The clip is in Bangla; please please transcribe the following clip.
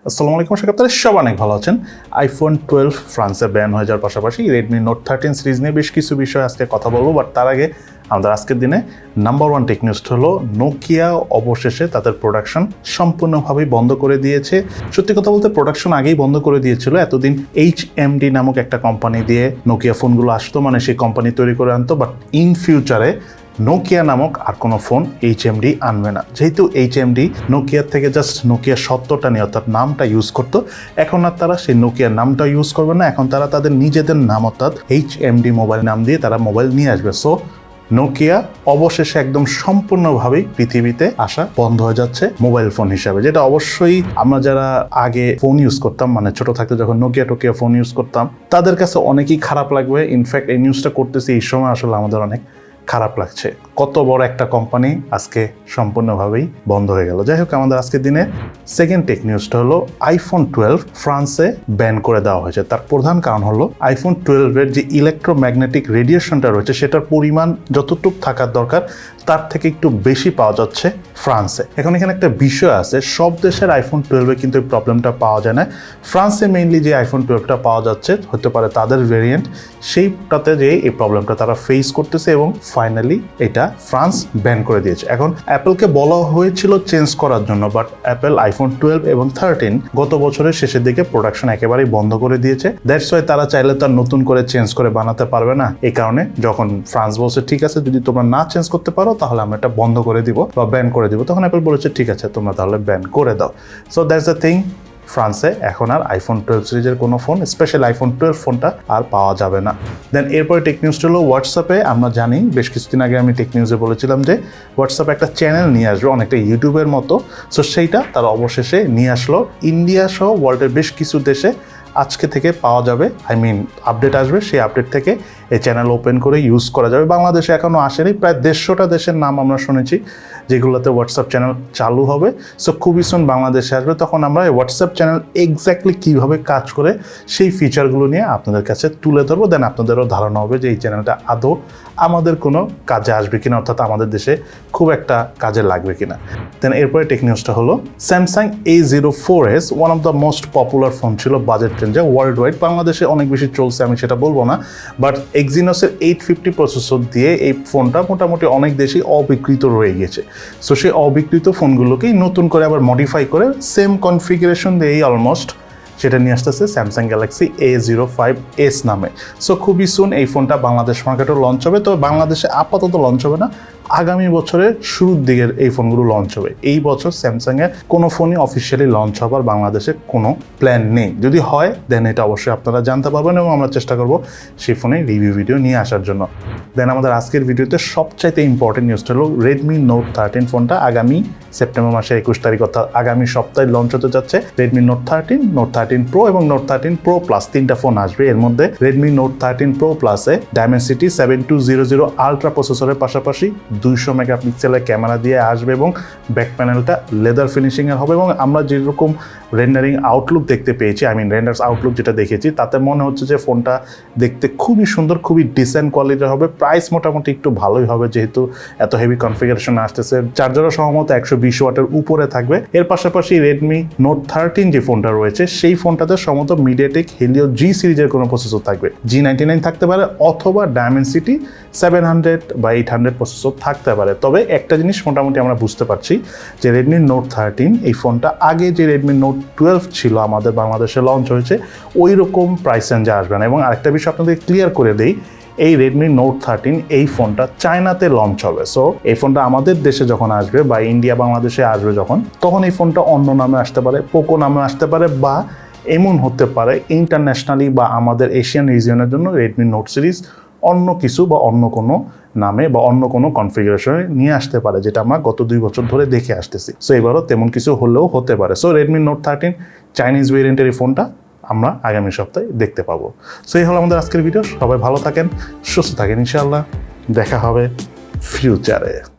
আসসালামু আলাইকুম, আশা করি আপনারা সব অনেক ভালো আছেন। আইফোন 12 ফ্রান্সে ব্যান হয়ে যাওয়ার পাশাপাশি রেডমি নোট 13 সিরিজ নিয়ে বেশ কিছু বিষয় আজকে কথা বলবো। বাট তার আগে আমাদের আজকের দিনে নাম্বার ওয়ান টেক নিউজ হলো নোকিয়া অবশেষে তাদের প্রোডাকশন সম্পূর্ণভাবেই বন্ধ করে দিয়েছে। সত্যি কথা বলতে প্রোডাকশন আগেই বন্ধ করে দিয়েছিল। এতদিন HMD নামক একটা কোম্পানি দিয়ে নোকিয়া ফোনগুলো আসতো, মানে সেই কোম্পানি তৈরি করে আনতো। বাট ইন ফিউচারে নোকিয়া নামক আর কোনো ফোন HMD আনবে না। যেহেতু HMD নোকিয়ার থেকে জাস্ট নোকিয়া সত্ত্বটা নিয়ে অর্থাৎ নামটা ইউজ করতো, এখন আর তারা সেই নোকিয়ার নামটা ইউজ করবে না। এখন তারা তাদের নিজেদের নাম অর্থাৎ HMD মোবাইল নাম দিয়ে তারা মোবাইল নিয়ে আসবে। সো নোকিয়া অবশেষে একদম সম্পূর্ণভাবেই পৃথিবীতে আসা বন্ধ হয়ে যাচ্ছে মোবাইল ফোন হিসাবে, যেটা অবশ্যই আমরা যারা আগে ফোন ইউজ করতাম, মানে ছোট থাকতে যখন নোকিয়া ফোন ইউজ করতাম, তাদের কাছে অনেকই খারাপ লাগবে। ইনফ্যাক্ট এই নিউজটা করতেছি এই সময় আসলে আমাদের অনেক খারাপ লাগছে। কত বড় একটা কোম্পানি আজকে সম্পূর্ণভাবেই বন্ধ হয়ে গেল। যাই হোক, আমাদের আজকের দিনে সেকেন্ড টেক নিউজটা হলো আইফোন 12 ফ্রান্সে ব্যান করে দেওয়া হয়েছে। তার প্রধান কারণ হলো আইফোন 12 এর যে ইলেকট্রোম্যাগনেটিক রেডিয়েশনটা রয়েছে সেটার পরিমাণ যতটুকু থাকার দরকার তার থেকে একটু বেশি পাওয়া যাচ্ছে ফ্রান্সে। এখন এখানে একটা বিষয় আছে, সব দেশের আইফোন 12 কিন্তু এই প্রবলেমটা পাওয়া যায় না। ফ্রান্সে মেইনলি যে আইফোন 12টা পাওয়া যাচ্ছে হতে পারে তাদের ভেরিয়েন্ট, সেইটাতে যে এই প্রবলেমটা তারা ফেস করতেছে এবং ফাইনালি এটা ফ্রান্স ব্যান করে দিয়েছে। এখন অ্যাপলকে বলা হয়েছিল চেঞ্জ করার জন্য, বাট অ্যাপল আইফোন 12 এবং 13 গত বছরের শেষের দিকে প্রোডাকশন একেবারেই বন্ধ করে দিয়েছে। দ্যাটস ওয়াই তারা চাইলে তার নতুন করে চেঞ্জ করে বানাতে পারবে না। এই কারণে যখন ফ্রান্স বলছে ঠিক আছে, যদি তোমরা না চেঞ্জ করতে পারো তাহলে আমরা এটা বন্ধ করে দিব বা ব্যান করে দিব, তখন অ্যাপল বলেছে ঠিক আছে তোমরা তাহলে ব্যান করে দাও। সো দ্যাটস দ্য থিং, ফ্রান্সে এখন আর আইফোন 12 সিরিজের কোনো ফোন, স্পেশাল আইফোন 12 ফোনটা আর পাওয়া যাবে না। দেন এরপরে টেক নিউজটা হলো হোয়াটসঅ্যাপে। আমরা জানি বেশ কিছুদিন আগে আমি টেক নিউজে বলেছিলাম যে হোয়াটসঅ্যাপে একটা চ্যানেল নিয়ে আসবে অনেকটা ইউটিউবের মতো। সো সেইটা তারা অবশেষে নিয়ে আসলো। ইন্ডিয়া সহ ওয়ার্ল্ডের বেশ কিছু দেশে আজকে থেকে পাওয়া যাবে, আপডেট আসবে, সেই আপডেট থেকে এই চ্যানেল ওপেন করে ইউজ করা যাবে। বাংলাদেশে এখনও আসেনি, প্রায় 150টা দেশের নাম আমরা শুনেছি যেগুলোতে হোয়াটসঅ্যাপ চ্যানেল চালু হবে। সো খুবই সুন বাংলাদেশে আসবে, তখন আমরা এই হোয়াটসঅ্যাপ চ্যানেল এক্স্যাক্টলি কীভাবে কাজ করে সেই ফিচারগুলো নিয়ে আপনাদের কাছে তুলে ধরবো। দেন আপনাদেরও ধারণা হবে যে এই চ্যানেলটা আদৌ আমাদের কোনো কাজে আসবে কিনা, অর্থাৎ আমাদের দেশে খুব একটা কাজে লাগবে কিনা। দেন এরপরে টেক নিউজটা হলো Samsung A04s one of the most popular phone ছিল বাজেট রেঞ্জে ওয়ার্ল্ড ওয়াইড। বাংলাদেশে অনেক বেশি চলছে আমি সেটা বলবো না, বাট এক্সিনোসের 850 প্রসেসর দিয়ে এই ফোনটা মোটামুটি অনেক দেশেই অবিকৃত রয়ে গেছে। সো সেই অবিকৃত ফোনগুলোকেই নতুন করে আবার মডিফাই করে সেম কনফিগারেশন দিয়েই অলমোস্ট সেটা নিয়ে আসতেছে স্যামসাং গ্যালাক্সি A05s নামে। সো খুবই সুন এই ফোনটা বাংলাদেশ মার্কেটও লঞ্চ হবে। তবে বাংলাদেশে আপাতত লঞ্চ হবে না, আগামী বছরের শুরুর দিকের এই ফোনগুলো লঞ্চ হবে। এই বছর স্যামসাংয়ের কোনো ফোনই অফিসিয়ালি লঞ্চ হবার বাংলাদেশে কোনো প্ল্যান নেই। যদি হয় দেন এটা অবশ্যই আপনারা জানতে পারবেন এবং আমরা চেষ্টা করব সেই ফোনে রিভিউ ভিডিও নিয়ে আসার জন্য। দেন আমাদের আজকের ভিডিওতে সবচাইতে ইম্পর্টেন্ট নিউজটা হলো রেডমি নোট 13 ফোনটা আগামী সেপ্টেম্বর মাসের 21 তারিখ অর্থাৎ আগামী সপ্তাহে লঞ্চ হতে যাচ্ছে। রেডমি নোট 13, নোট 13 প্রো এবং নোট 13 প্রো প্লাস তিনটা ফোন আসবে। এর মধ্যে রেডমি নোট 13 প্রো প্লাসে ডায়মেনসিটি 7200 আলট্রা প্রসেসরের পাশাপাশি 200 মেগাপিক্সেলের ক্যামেরা দিয়ে আসবে এবং ব্যাক প্যানেলটা লেদার ফিনিশিংয়ের হবে। এবং আমরা যেরকম রেন্ডারিং আউটলুক দেখতে পেয়েছি, রেন্ডার্স আউটলুক যেটা দেখেছি, তাতে মনে হচ্ছে যে ফোনটা দেখতে খুবই সুন্দর, খুবই ডিসেন্ট কোয়ালিটির হবে। প্রাইস মোটামুটি একটু ভালোই হবে যেহেতু এত হেভি কনফিগারেশন আসতেছে। চার্জারও সম্ভবত 120 ওয়াটের উপরে থাকবে। এর পাশাপাশি রেডমি নোট 13 যে ফোনটা রয়েছে সেই ফোনটাতে সম্ভবত মিডিয়াটেক হেলিও G সিরিজের কোনো প্রসেসর থাকবে, G99 থাকতে পারে অথবা ডায়মেনসিটি 700 বা 800 প্রসেসর থাকতে পারে। তবে একটা জিনিস মোটামুটি আমরা বুঝতে পারছি যে রেডমি নোট 13 এই ফোনটা আগে যে রেডমি নোট 12 ছিল আমাদের বাংলাদেশে লঞ্চ হয়েছে ওই রকম প্রাইস রেঞ্জে আসবে না। এবং আরেকটা বিষয় আপনাদের ক্লিয়ার করে দেই, এই রেডমি নোট 13 এই ফোনটা চায়নাতে লঞ্চ হবে। সো এই ফোনটা আমাদের দেশে যখন আসবে বা ইন্ডিয়া বাংলাদেশে আসবে যখন, তখন এই ফোনটা অন্য নামে আসতে পারে, পোকো নামে আসতে পারে, বা এমন হতে পারে ইন্টারন্যাশনালি বা আমাদের এশিয়ান রিজিয়নের জন্য রেডমি নোট সিরিজ অন্য কিছু বা অন্য কোনো নামে বা অন্য কোনো কনফিগারেশনে নিয়ে আসতে পারে, যেটা আমরা গত 2 বছর ধরে দেখে আসতেছি। সো এবারও তেমন কিছু হলেও হতে পারে। সো রেডমি নোট 13 চাইনিজ ভেরিয়েন্টের এই ফোনটা আমরা আগামী সপ্তাহে দেখতে পাবো। সো এই হলো আমাদের আজকের ভিডিও। সবাই ভালো থাকেন, সুস্থ থাকেন, ইনশাআল্লাহ দেখা হবে ফিউচারে।